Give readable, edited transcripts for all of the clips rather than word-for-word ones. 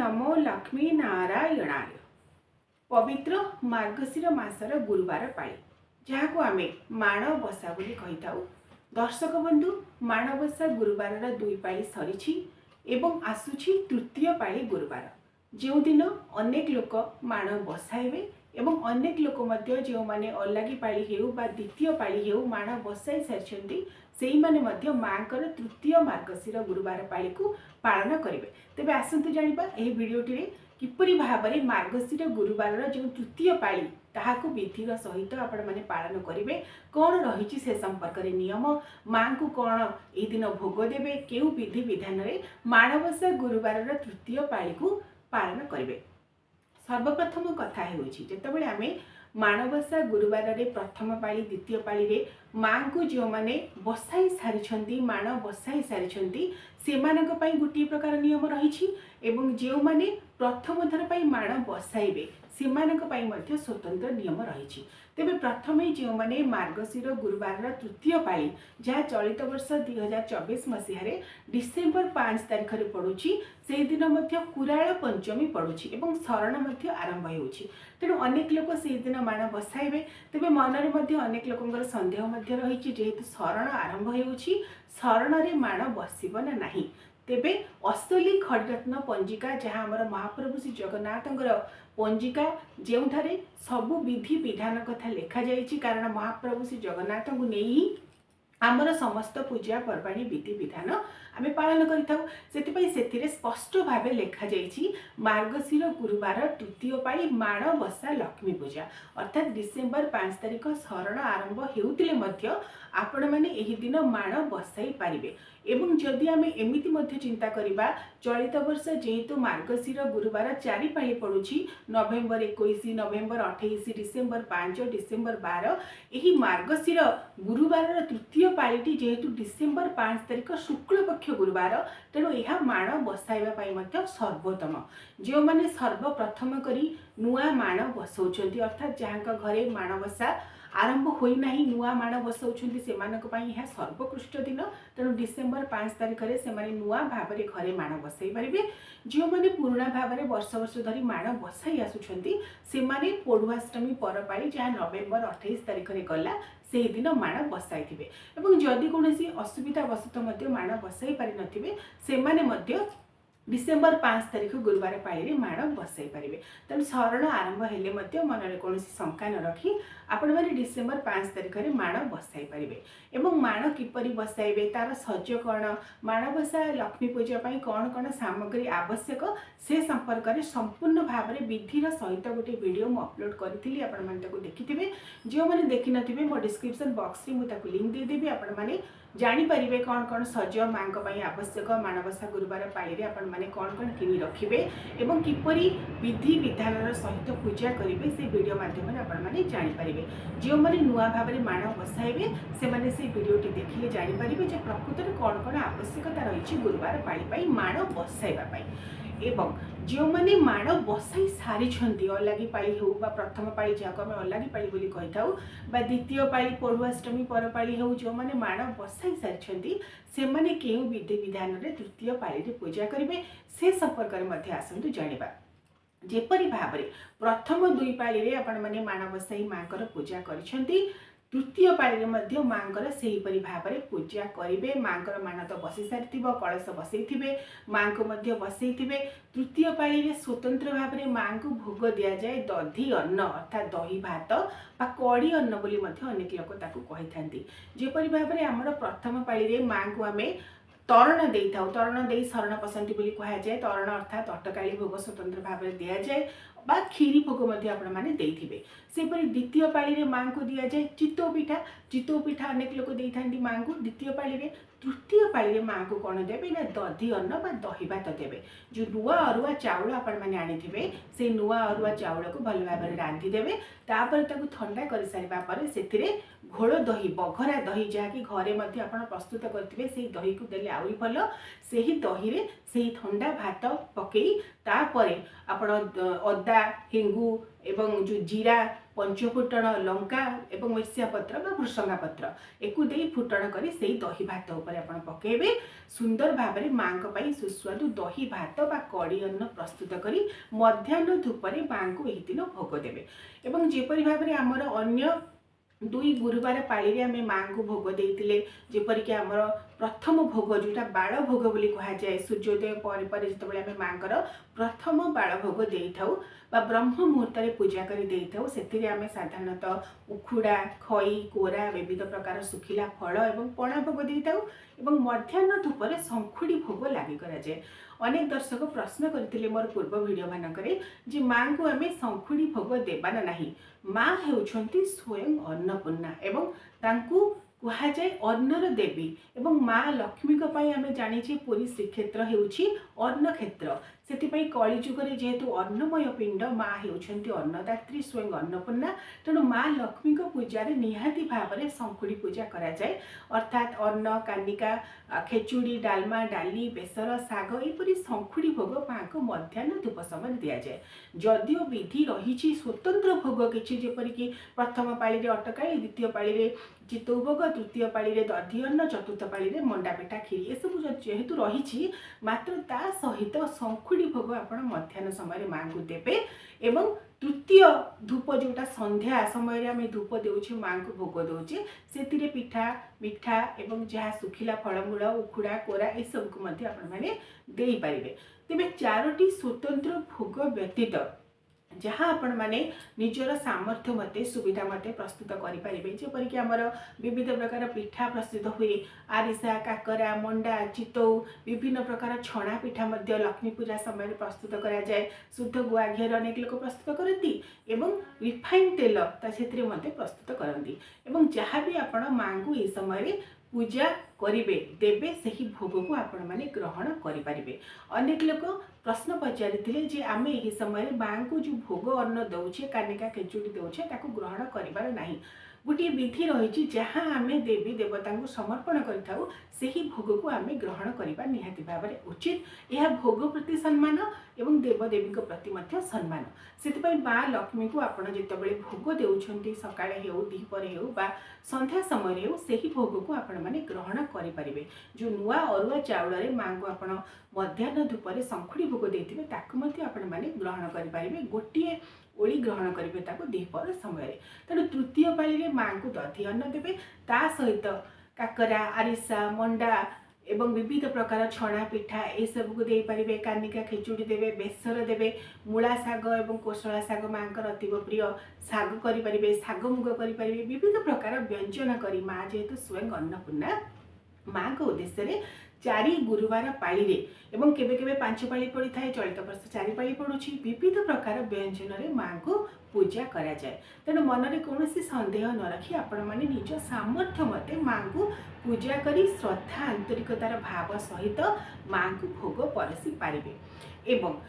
नमो लक्ष्मी नारायणाय। पवित्र मार्गशीर मासर गुरुवार पाळी जहाँ आम माणबसा बोली कही था। दर्शक बंधु माणबसा गुरुवार दुई पाळी सरी एवं आसुची तृतीय पाळी गुरुवार जो दिन अनेक लोक माण बसाइबे एवं अनेक लोक मध्य जो माने अल्लागी पाळी हेउ बा द्वितीय पाळी हेउ माण बसाई सारी से माने मध्य मांकर तृतीय मार्गशीर गुरुवार पाळी को पालन करेंगे। तेबे आसंतु जानिबा एही भिडियोटी किपरि भाबरे मार्गशीर गुरुवार जो तृतीय पाळी ताहाकु विधिर सहित आपण माने पालन करेंगे। कौन रही से संपर्क में नियम माँ को कौन यह दिन भोग देवे केउ विधि विधान रे माणबसा गुरुवार तृतीय पाळी को पालन करेंगे। सर्वप्रथम कथा होते आम माणबसा गुरुवार रे प्रथम पाळी द्वितीय पाळी रे माँ को जो मैंने बसाई सारी माण बसाई सारी से गोटे प्रकार नियम रही जो मैंने प्रथम थर माण बसाइबे से स्वतंत्र नियम रही। तेबे प्रथम जो मैंने मार्गशीर गुरुवार तृतीय पाळी जहाँ चलित वर्ष 2024 मसीह डिसेम्बर 5 तारिख में पड़ुछि से दिन कुराळ पंचमी पड़ुछि एवं शरण आरंभ होछि। तेणु अनेक लोक से दिन माण बसाइबे। तेबे मनरे अनेक लोकंकर संदेह रही जेहेतु शरण आरंभ होछि शरण रे माण बसिब नाही। तेबे असली खड़रत्न पंजिका जहाँ आमर महाप्रभु श्री जगन्नाथंकर पंजिका जेउठारे सबु विधि विधान कथा लेखा जाइछि कारण महाप्रभु श्री जगन्नाथ को नहीं आमर समस्त पूजा पर्वाणी विधि विधान आमे पालन करिथाउ। सेथिपाई स्पष्ट भाव लेखा जाइछि मार्गशीर गुरुवार तृतीय पाळी माणबसा लक्ष्मी पूजा अर्थात डिसेम्बर 5 तारिख शरण आरंभ हेउतिले मध्य आपण माने एही दिन माण बसाई पारिबे। एवं जदि आमे एमिति मध्य चिंता करिबा चलित वर्ष जेहेतु मार्गशीर गुरुवार 4 पाळी पड़ुछि नवेम्बर 21 नवेम्बर 28 डिसेम्बर 5 डिसेम्बर 12 एही मार्गशीर गुरुवार तृतीय पाळीटी जेहेतु डिसेम्बर 5 तारिख शुक्ल पक्ष गुरुवार तेणु यह माण बसाइबा सर्वोत्तम। जो मैंने सर्वप्रथम करी नुआ माण बसौछंती अर्थात जहाँ घरे माणबसा आरंभ होई नाही नुआ माण बसौछंती सेमानक पई यह सर्वोत्कृष्ट दिन। तेणु डिसेम्बर 5 तारिख में से नुआ भाव में घरे माण बसाई पारे। जो मैंने पुराणा भाव में वर्ष वर्ष धरी माण बसाई आसुछंती से माने पढ़ुआष्टमी पर पाळी जहाँ नवेम्बर 28 तारिख में गला से दिन माण बसाई थिबे एवं जदि कोनोसी असुविधा वशत मध्य माण बसाई पारि नथिबे सेमाने मध्य डिसेम्बर 5 तारिख गुरुवार पाळी माण बसाई पारे। तेणु शरण आरंभ हेले मध्य मनरे कोनोसी शंका न रखी आपण माने डिसेम्बर 5 तारिख में माण बसाई पारे। एवं माण किपरि बसाइबे तार सज कौन माणबसा लक्ष्मी पूजा पाई कौन कौन सामग्री आवश्यक से संपर्क में संपूर्ण भाव में विधिर सहित गोटे वीडियो मु अपलोड करी आपण माने ताको देखिथिबे। जो माने देखि नथिबे मो डिस्क्रिप्शन बॉक्स रे मु ताको लिंक दे देबी आपण माने जानि परिबे कौन कौन सज माँ आवश्यक माणबसा गुरुवार पाळी आपण माने कौन कौन किनी रखिबे एवं किपरि विधि विधान सहित पूजा करेंगे से वीडियो माध्यम आपण माने जानि परिबे। जो माने नुआ भाव में माण बसाइबे से माने से वीडियोटी देखिले जानि परिबे जे प्रकृत में कौन कौन आवश्यकता रही गुरुवार पाळी पाई माण बसाइबा पाई। एवं जो मैंने माण बसाई सारी अल्लागी पाळी हो बा प्रथम पाळी जहाँ आम अल्लागी पाळी बोली कही था बा द्वितीय पाळी पढ़ुआष्टमी पर पाळी हो जो मैंने माण बसाई सारी से माने केउ विधि विधान रे तृतीय पाळी पूजा करेंगे से संपर्क में आसतु जानिबा। जेपरि भाव में प्रथम दुई पाळी रे आपण माने माण बसाई माँकर पूजा करिसेंती तृतीय पाळी मध्य माँकर सेहीपरि भाव में पूजा करेंगे। माँकर मान तो बसी सारी कलश बसई माँ को मध्य बसई तृतीय पाळी रे स्वतंत्र भाव में माँ को भोग दि जाए दधी अन्न अर्थात दही भात बा कड़ी अन्न बोली मध्य अनेक लोक ताकू कही थांती। जेपरि भाव में आमर प्रथम पाळी रे माँ को आमे तरण दे था तरण दे शरण पसंती बोली कह जाए तरण अर्थात अटकाली भोग स्वतंत्र भाव में दि जाए बा खीरी भोग देथिबे। सेपरि द्वितीय पाळी रे माँ को दि जाए चितौ पिठा अनेक लोक दे थांती माँ को द्वितीय पाळी रे। तृतीय पाळी रे माँ को कौन देबे ना दधी अन्न बा दही भात देबे। जो नुआ अरुआ चाउल आपण माने आनिथिबे से नुआ अरुआ चाउल को भल भाव में रांधि देबे तापर ताकू ठंडा कर सारिबा पर सेथिरे घोल दही बघरा दही जहाँकि घरे मध्य आपण प्रस्तुत करथिबे सेही दही को देले आउरी भल सेही दही रे सेही ठंडा भात पकई तापरे आपण अदा हेंगू एवं जो जीरा पंचफुटण लंका एवं मिर्सिया पत्र बा भृसंगा पत्र एकु देई फुटण करी सेही दही भात ऊपर आपण पकेबे सुंदर भाबरे मांक पई सुस्वादु दही भात बा कड़ी अन्न प्रस्तुत करी मध्याह्न धूपरे मांक एही दिन भोग देबे एवं जेपरि भाबरे हमर अन्य दुई गुरुवार पाली आम माँ को भोग देते जेपरिक आमर प्रथम भोग जोटा बाड़ भोग बोली कहुए सूर्योदय पर जिते आम माँ प्रथम बाड़ भोग दे था ब्रह्म मुहूर्त पूजा कर आम साधारणतः उखुड़ा खई कोरा विविध प्रकार सुखिला फल और पणा भोग दे था मध्याह्न धूपर शंखुड़ी भोग लगे कराए। अनेक दर्शक प्रश्न करते मोर पूर्व वीडियो मानक जे माँ को आम शंखुड़ी भोग देवाना नहीं माँ हेउछंती स्वयं अन्नपूर्णा एवं तांकू कहुए अन्नर देवी एवं माँ लक्ष्मी आम जानी पुरी श्रीक्षेत्र हेउछि अन्न क्षेत्र से कलिजुगे जेहेतु अन्नमय पिंड माँ हेउछंती अन्नदात्री स्वयं अन्नपूर्णा तेणु माँ लक्ष्मी पूजार निहाती भाव में शंखुड़ी पूजा कराए अर्थात अन्न कानिका खेचुड़ी डालमा डाली बेसर साग यहपरी शंखुड़ी भोग माँ को मध्याह्न धूप समय दि जाए जदिओ विधि रही स्वतंत्र भोग किसी जेपरिक प्रथम पाली अटकाई द्वितीय पाली चितौ भोग तृतीय पाली दधी अन्न चतुर्थ पाली मंडा पिठा खीरी ये सब जेहेतु रही मात्र ता सहित शंखुड़ी भोग आपण मध्याह्न समय माँ को देवे एवं तृतीय धूप जोटा संध्या समय आम धूप देउछे माँ को भोग दौचे से पिठा मिठा एवं जहाँ सुखिला फलमूल उखुड़ा कोरा ये सब को मध्य आपण माने देई पारिबे। तेबे चारोटी स्वतंत्र भोग व्यतीत जहाँ आपण माने निजर सामर्थ्य मते सुविधा मते प्रस्तुत करें जेपरिक आमर विविध प्रकार पिठा प्रस्तुत हुए आरिसा काकरा मंडा चितौ विभिन्न प्रकार छणा पिठा मध्य लक्ष्मी पूजा समय प्रस्तुत करा जाए शुद्ध गुआ घी अनेक लोक प्रस्तुत करती एवं रिफाइन तेल से प्रस्तुत करती एवं जहाँ भी आपण माँ को ये समय पूजा करिवे देवे सही भोग को आपण माने ग्रहण करें। अनेक लोक प्रश्न पचारि जे आमे यही समय माँ को जो भोग अन्न दौचे कानिका खेचुड़ी दौचे ताको ग्रहण करिबार नाही गोटे विधि रही जहाँ आम देवी देवता को समर्पण करिथाउ सही भोग को आम ग्रहण करने निहाती भाव में उचित यह भोग प्रति सम्मान एवं देवदेवी प्रति मध्य सम्मान से माँ लक्ष्मी को आपड़ जितेबाला भोग देउछंती सकाळे हेउ दीपरे हेउ बा संध्या समय हेउ सही भोग को आपण माने ग्रहण करें जो नुआ अरुआ चाउल माँ को आपण मध्याह्न धूपर शंखुड़ी भोग देथिबे ताकु मध्य आपण माने ग्रहण करें गोटे ओली ग्रहण करेंगे दीपर समय तेणु तृतीय पाली माँ को दधी अन्न देवे ता सहित काकरा आरिसा मंडा एवं विविध प्रकार छणा पिठा ये सब को दे पारे कानिका खेचुड़ी देवे बेसर देवे मूला साग एवं कोशला साग माँ अतीव प्रिय साग करें साग मुग करें विविध प्रकार व्यंजन करी माँ जेहेतु स्वयं अन्नपूर्णा माँ को उद्देश्य चारि गुरुवार पाली एवं केबे केबे 5 पाली पड़ी थाए चलित वर्ष 4 पाली पड़ुछि विविध प्रकार व्यंजन रे माँ को पूजा करा जाए तेणु मन में कौन सन्देह न रखी आपण मैंने निज सामर्थ्य मते माँ को पूजा करी श्रद्धा आंतरिकतार भाव सहित माँ को भोग परसी पारिबे एवं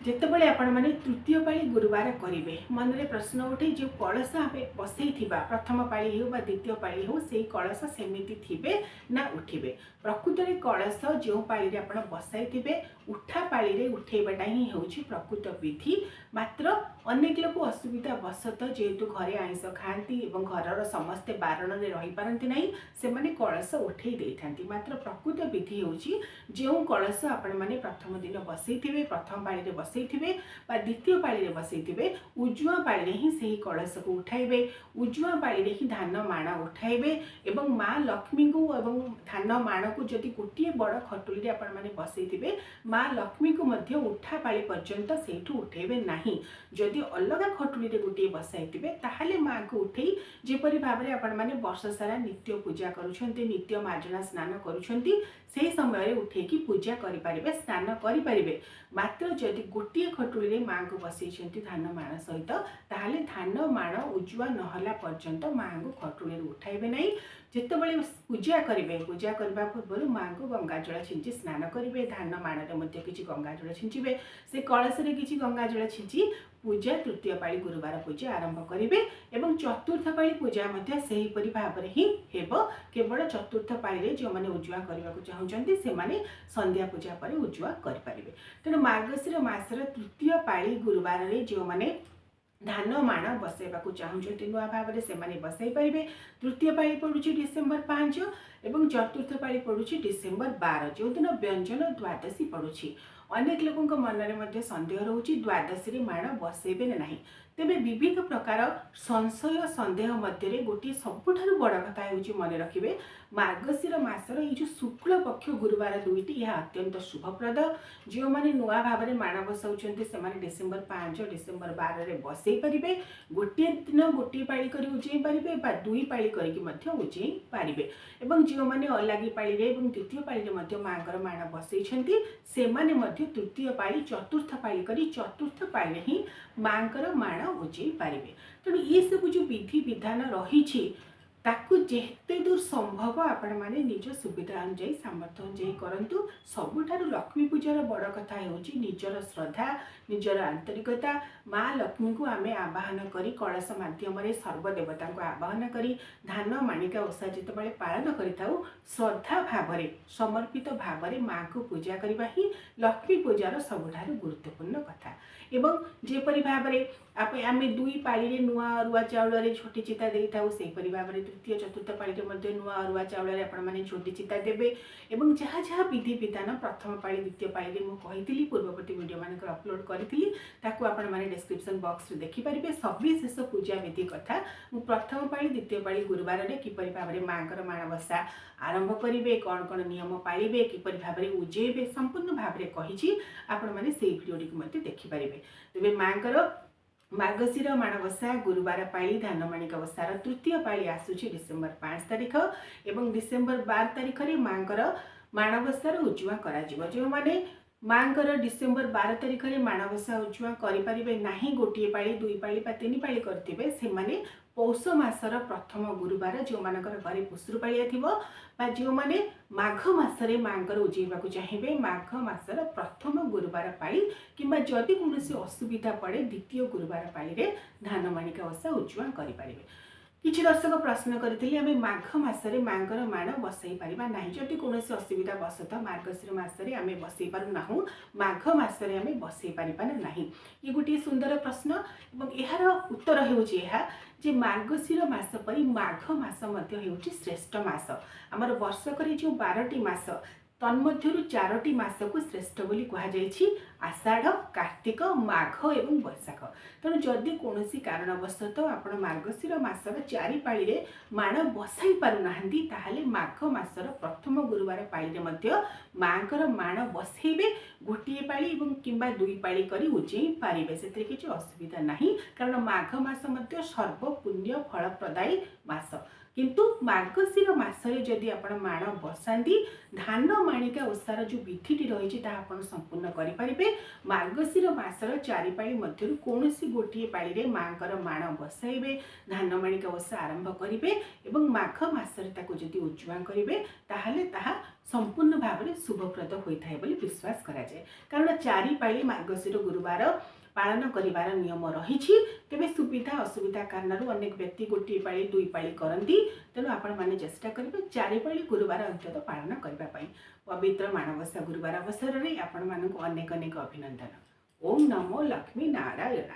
जितेबाला आपण मैंने तृतीय पाली गुरुवार करेंगे मन में प्रश्न उठे जो कलश आम बसई प्रथम पाली हो द्वितीय पाली हो से कलश सेमिति थिबे ना उठिबे प्रकृत में कलश जो पाली आप बसाई थे उठा पाली उठेबाटा ही होउछि प्रकृत विधि मात्र अनेक लोक असुविधा वशत जेहेतु घरे आइंस खाती और घर समस्ते बारण में रही पारती ना से कलश उठे देते मात्र प्रकृत विधि होउछि जो कलश आपण मैंने प्रथम दिन बसई थे प्रथम पाली बसई थे द्वितीय पाली बसई थे उजुआ पाली ही से कलश को उठाइबे उजुआ पाली ही धान माण उठाइबे एवं माँ लक्ष्मी को एवं धान माण को जदि गोटे बड़ खटुली आपण मैंने बसई थे माँ लक्ष्मी को मध्य उठा पाली पर्यंत सेठू उठेबे नाही जदि अलग खटुली गोटे बसाई थे ताहले माँ को उठे जेपरी भाव में आपण मैंने वर्ष सारा नित्य पूजा करुछंती नित्य मार्जना स्नान करुछंती से समय उठेकी पूजा करें स्नान करें मात्र जदि गोटे खटुली माँ को बसई धान माण सहित ताहले धान माण उजुआ नहला पर्यंत माँ को खटुली उठाइबे नहीं ଯେତେବେଳେ ପୂଜା କରିବେ ପୂଜା କରିବା ପୂର୍ବରୁ ମାଙ୍କୁ ଗଙ୍ଗାଜଳ ଛିଞ୍ଚି ସ୍ନାନ କରିବେ। ଧାନ ମାଣରେ ମଧ୍ୟ କିଛି ଗଙ୍ଗାଜଳ ଛିଞ୍ଚିବେ। ସେ କଳସରେ କିଛି ଗଙ୍ଗାଜଳ ଛିଞ୍ଚି ପୂଜା ତୃତୀୟ ପାଳି ଗୁରୁବାର ପୂଜା ଆରମ୍ଭ କରିବେ ଏବଂ ଚତୁର୍ଥ ପାଳି ପୂଜା ମଧ୍ୟ ସେହିପରି ଭାବରେ ହିଁ ହେବ। କେବଳ ଚତୁର୍ଥ ପାଳିରେ ଯେଉଁମାନେ ଉଜୁଆ କରିବାକୁ ଚାହୁଁଛନ୍ତି ସେମାନେ ସନ୍ଧ୍ୟା ପୂଜା ପରେ ଉଜୁଆ କରିପାରିବେ। ତେଣୁ ମାର୍ଗଶିର ମାସର ତୃତୀୟ ପାଳି ଗୁରୁବାରରେ ଯେଉଁମାନେ ଧାନ ମାଣ ବସାଇବାକୁ ଚାହୁଁଛନ୍ତି ନୂଆ ଭାବରେ ସେମାନେ ବସାଇ ପାରିବେ। ତୃତୀୟ ପାଳି ପଡ଼ୁଛି ଡିସେମ୍ବର 5 ଏବଂ ଚତୁର୍ଥ ପାଳି ପଡ଼ୁଛି ଡିସେମ୍ବର 12, ଯେଉଁଦିନ ବ୍ୟଞ୍ଜନ ଦ୍ୱାଦଶୀ ପଡ଼ୁଛି। ଅନେକ ଲୋକଙ୍କ ମନରେ ମଧ୍ୟ ସନ୍ଦେହ ରହୁଛି ଦ୍ୱାଦଶୀରେ ମାଣ ବସାଇବେ ନା ନାହିଁ। ତେବେ ବିବିଧ ପ୍ରକାର ସଂଶୟ ସନ୍ଦେହ ମଧ୍ୟରେ ଗୋଟିଏ ସବୁଠାରୁ ବଡ଼ କଥା ହେଉଛି ମନେ ରଖିବେ, ମାର୍ଗଶିର ମାସର ଏଇ ଯେଉଁ ଶୁକ୍ଳ ପକ୍ଷ ଗୁରୁବାର ଦୁଇଟି ଏହା ଅତ୍ୟନ୍ତ ଶୁଭପ୍ରଦ। ଯେଉଁମାନେ ନୂଆ ଭାବରେ ମାଣ ବସାଉଛନ୍ତି ସେମାନେ ଡିସେମ୍ବର 5 ଡିସେମ୍ବର 12ରେ ବସାଇ ପାରିବେ। ଗୋଟିଏ ଦିନ ଗୋଟିଏ ପାଳି କରି ଉଜେଇ ପାରିବେ ବା ଦୁଇ ପାଳି କରିକି ମଧ୍ୟ ଉଜେଇ ପାରିବେ। ଏବଂ ଯେଉଁମାନେ ଅଲାଗି ପାଳିରେ ଏବଂ ଦ୍ୱିତୀୟ ପାଳିରେ ମଧ୍ୟ ମାଙ୍କର ମାଣ ବସାଇଛନ୍ତି ସେମାନେ ମଧ୍ୟ ତୃତୀୟ ପାଳି ଚତୁର୍ଥ ପାଳି କରି ଚତୁର୍ଥ ପାଳିରେ ହିଁ ମାଙ୍କର ମାଣ ଉଜେଇ ପାରିବେ। ତେଣୁ ଏସବୁ ଯେଉଁ ବିଧି ବିଧାନ ରହିଛି ତାକୁ ଯେତେ ଦୂର ସମ୍ଭବ ଆପଣମାନେ ନିଜ ସୁବିଧା ଅନୁଯାୟୀ ସାମର୍ଥ୍ୟ ଅନୁଯାୟୀ କରନ୍ତୁ। ସବୁଠାରୁ ଲକ୍ଷ୍ମୀ ପୂଜାର ବଡ଼ କଥା ହେଉଛି ନିଜର ଶ୍ରଦ୍ଧା, ନିଜର ଆନ୍ତରିକତା। ମା ଲକ୍ଷ୍ମୀଙ୍କୁ ଆମେ ଆବାହନ କରି କଳସ ମାଧ୍ୟମରେ ସର୍ବଦେବତାଙ୍କୁ ଆବାହନ କରି ଧାନ ମାଣିକା ଓଷା ଯେତେବେଳେ ପାଳନ କରିଥାଉ ଶ୍ରଦ୍ଧା ଭାବରେ ସମର୍ପିତ ଭାବରେ ମାଙ୍କୁ ପୂଜା କରିବା ହିଁ ଲକ୍ଷ୍ମୀ ପୂଜାର ସବୁଠାରୁ ଗୁରୁତ୍ୱପୂର୍ଣ୍ଣ କଥା। ଏବଂ ଯେପରି ଭାବରେ ଆମେ ଦୁଇ ପାଳିରେ ନୂଆ ଅରୁଆ ଚାଉଳରେ ଝୋଟି ଚିତା ଦେଇଥାଉ ସେହିପରି ଭାବରେ ତୃତୀୟ ଚତୁର୍ଥ ପାଳିରେ ମଧ୍ୟ ନୂଆ ଅରୁଆ ଚାଉଳରେ ଆପଣମାନେ ଝୋଟି ଚିତା ଦେବେ। ଏବଂ ଯାହା ଯାହା ବିଧି ବିଧାନ ପ୍ରଥମ ପାଳି ଦ୍ୱିତୀୟ ପାଳିରେ ମୁଁ କହିଥିଲି ପୂର୍ବବର୍ତ୍ତୀ ଭିଡ଼ିଓ ମାନଙ୍କର ଅପଲୋଡ଼ କରିଥିଲି ତାକୁ ଆପଣମାନେ ଡେସ୍କ୍ରିପ୍ସନ୍ ବକ୍ସରେ ଦେଖିପାରିବେ। ସବିଶେଷ ପୂଜା ବିଧି କଥା ମୁଁ ପ୍ରଥମ ପାଳି ଦ୍ୱିତୀୟ ପାଳି ଗୁରୁବାରରେ କିପରି ଭାବରେ ମାଙ୍କର ମାଣବସା ଆରମ୍ଭ କରିବେ, କ'ଣ କ'ଣ ନିୟମ ପାଳିବେ, କିପରି ଭାବରେ ଉଜେଇବେ ସମ୍ପୂର୍ଣ୍ଣ ଭାବରେ କହିଛି। ଆପଣମାନେ ସେଇ ଭିଡ଼ିଓଟିକୁ ମଧ୍ୟ ଦେଖିପାରିବେ। ତେବେ ମାଙ୍କର ମାର୍ଗଶିର ମାଣବସା ଗୁରୁବାର ପାଳି ଧାନ ମାଣିକା ଓଷାର ତୃତୀୟ ପାଳି ଆସୁଛି ଡିସେମ୍ବର 5 ତାରିଖ ଏବଂ ଡିସେମ୍ବର 12 ତାରିଖରେ ମାଙ୍କର ମାଣବସାର ଉଜୁଆ କରାଯିବ। ଯେଉଁମାନେ ମାଙ୍କର ଡିସେମ୍ବର 12 ତାରିଖରେ ମାଣବସା ଉଜୁଆ କରିପାରିବେ ନାହିଁ, ଗୋଟିଏ ପାଳି ଦୁଇ ପାଳି ବା ତିନି ପାଳି କରିଥିବେ ସେମାନେ ପୌଷ ମାସର ପ୍ରଥମ ଗୁରୁବାର ଯେଉଁମାନଙ୍କର ଘରେ ପୁଷ୍ରୁପାଳିଆ ଥିବ ବା ଯେଉଁମାନେ ମାଘ ମାସରେ ମାଙ୍କର ଉଜେଇବାକୁ ଚାହିଁବେ ମାଘ ମାସର ପ୍ରଥମ ଗୁରୁବାର ପାଳି କିମ୍ବା ଯଦି କୌଣସି ଅସୁବିଧା ପଡ଼େ ଦ୍ୱିତୀୟ ଗୁରୁବାର ପାଳିରେ ଧାନ ମାଣିକା ଓଷା ଉଜୁଆ କରିପାରିବେ। କିଛି ଦର୍ଶକ ପ୍ରଶ୍ନ କରିଥିଲେ ଆମେ ମାଘ ମାସରେ ମାଙ୍କର ମାଣ ବସାଇ ପାରିବା ନାହିଁ, ଯଦି କୌଣସି ଅସୁବିଧା ବଶତଃ ମାର୍ଗଶିର ମାସରେ ଆମେ ବସାଇ ପାରୁନାହୁଁ ମାଘ ମାସରେ ଆମେ ବସାଇ ପାରିବା ନା ନାହିଁ। ଇଏ ଗୋଟିଏ ସୁନ୍ଦର ପ୍ରଶ୍ନ ଏବଂ ଏହାର ଉତ୍ତର ହେଉଛି ଏହା ଯେ ମାର୍ଗଶିର ମାସ ପରି ମାଘ ମାସ ମଧ୍ୟ ହେଉଛି ଶ୍ରେଷ୍ଠ ମାସ। ଆମର ବର୍ଷକରେ ଯେଉଁ 12ଟି ମାସ ତନ୍ମଧ୍ୟରୁ 4ଟି ମାସକୁ ଶ୍ରେଷ୍ଠ ବୋଲି କୁହାଯାଇଛି, ଆଷାଢ଼, କାର୍ତ୍ତିକ, ମାଘ ଏବଂ ବୈଶାଖ। ତେଣୁ ଯଦି କୌଣସି କାରଣବଶତଃ ଆପଣ ମାର୍ଗଶିର ମାସର 4 ପାଳିରେ ମାଣ ବସାଇ ପାରୁନାହାନ୍ତି ତାହେଲେ ମାଘ ମାସର ପ୍ରଥମ ଗୁରୁବାର ପାଳିରେ ମଧ୍ୟ ମାଙ୍କର ମାଣ ବସାଇବେ। ଗୋଟିଏ ପାଳି ଏବଂ କିମ୍ବା ଦୁଇ ପାଳି କରି ଉଜେଇ ପାରିବେ, ସେଥିରେ କିଛି ଅସୁବିଧା ନାହିଁ। କାରଣ ମାଘ ମାସ ମଧ୍ୟ ସର୍ବ ପୁଣ୍ୟ ଫଳପ୍ରଦାୟୀ ମାସ। କିନ୍ତୁ ମାର୍ଗଶିର ମାସରେ ଯଦି ଆପଣ ମାଣ ବସାନ୍ତି ଧାନ ମାଣିକା ଓଷାର ଯେଉଁ ବିଧିଟି ରହିଛି ତାହା ଆପଣ ସମ୍ପୂର୍ଣ୍ଣ କରିପାରିବେ। ମାର୍ଗଶିର ମାସର 4 ପାଳି ମଧ୍ୟରୁ କୌଣସି ଗୋଟିଏ ପାଳିରେ ମାଙ୍କର ମାଣ ବସାଇବେ, ଧାନ ମାଣିକା ଓଷା ଆରମ୍ଭ କରିବେ ଏବଂ ମାଘ ମାସରେ ତାକୁ ଯଦି ଉଜୁଆ କରିବେ ତାହେଲେ ତାହା ସମ୍ପୂର୍ଣ୍ଣ ଭାବରେ ଶୁଭପ୍ରଦ ହୋଇଥାଏ ବୋଲି ବିଶ୍ୱାସ କରାଯାଏ। କାରଣ 4 ପାଳି ମାର୍ଗଶିର ଗୁରୁବାର ପାଳନ କରିବାର ନିୟମ ରହିଛି। ତେବେ ସୁବିଧା ଅସୁବିଧା କାରଣରୁ ଅନେକ ବ୍ୟକ୍ତି ଗୋଟିଏ ପାଳି ଦୁଇ ପାଳି କରନ୍ତି। ତେଣୁ ଆପଣମାନେ ଚେଷ୍ଟା କରିବେ 4 ପାଳି ଗୁରୁବାର ଅନ୍ତତଃ ପାଳନ କରିବା ପାଇଁ। ପବିତ୍ର ମାଣବସା ଗୁରୁବାର ଅବସରରେ ଆପଣମାନଙ୍କୁ ଅନେକ ଅନେକ ଅଭିନନ୍ଦନ। ଓಂ ନମୋ ଲକ୍ଷ୍ମୀ ନାରାୟଣ।